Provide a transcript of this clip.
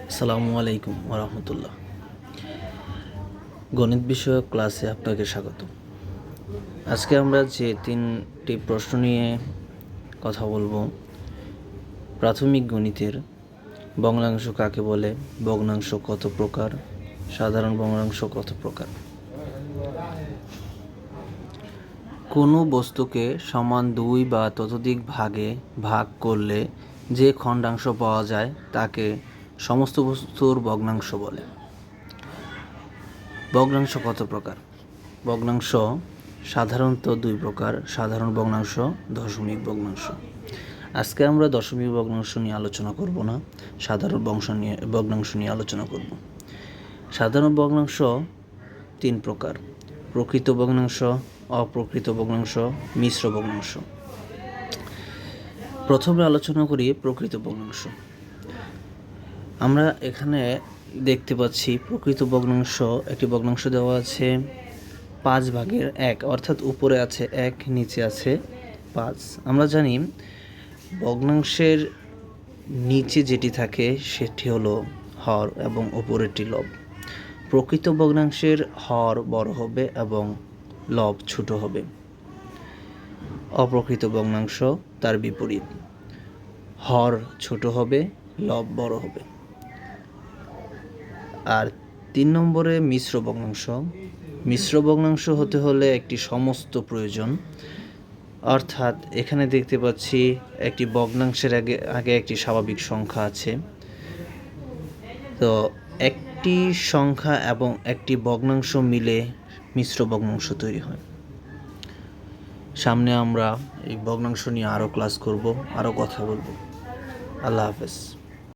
আসসালামু আলাইকুম ওরহমতুল্লাহ। গণিত বিষয়ক ক্লাসে আপনাকে স্বাগত। আজকে আমরা যে তিনটি প্রশ্ন নিয়ে কথা বলবো। প্রাথমিক গণিতের ভগ্নাংশ কাকে বলে, ভগ্নাংশ কত প্রকার, সাধারণ ভগ্নাংশ কত প্রকার। কোনো বস্তুকে সমান 2 বা ততোধিক ভাগে ভাগ করলে যে খণ্ডাংশ পাওয়া যায় তাকে সমস্ত বস্তুর ভগ্নাংশ বলে। ভগ্নাংশ কত প্রকার? ভগ্নাংশ সাধারণত 2 প্রকার, সাধারণ ভগ্নাংশ, দশমিক ভগ্নাংশ। আজকে আমরা দশমিক ভগ্নাংশ নিয়ে আলোচনা করব না, সাধারণ ভগ্নাংশ নিয়ে আলোচনা করব। সাধারণ ভগ্নাংশ 3 প্রকার: প্রকৃত ভগ্নাংশ, অপ্রকৃত ভগ্নাংশ, মিশ্র ভগ্নাংশ। প্রথমে আলোচনা করি প্রকৃত ভগ্নাংশ। আমরা এখানে দেখতে পাচ্ছি প্রকৃত ভগ্নাংশ, একটি ভগ্নাংশ দেওয়া আছে 5/1, অর্থাৎ উপরে আছে 1, নিচে আছে 5। আমরা জানি ভগ্নাংশের নিচে যেটি থাকে সেটি হলো হর এবং উপরেরটি লব। প্রকৃত ভগ্নাংশের হর বড় হবে এবং লব ছোট হবে। অপ্রকৃত ভগ্নাংশ তার বিপরীত, হর ছোট হবে, লব বড় হবে। আর 3 নম্বরে মিশ্র ভগ্নাংশ। মিশ্র ভগ্নাংশ হতে হলে একটি সমস্ত প্রয়োজন, অর্থাৎ এখানে দেখতে পাচ্ছি একটি ভগ্নাংশের আগে একটি স্বাভাবিক সংখ্যা আছে। তো একটি সংখ্যা এবং একটি ভগ্নাংশ মিলে মিশ্র ভগ্নাংশ তৈরি হয়। সামনে আমরা এই ভগ্নাংশ নিয়ে আরও ক্লাস করব, আরও কথা বলবো। আল্লাহ হাফেজ।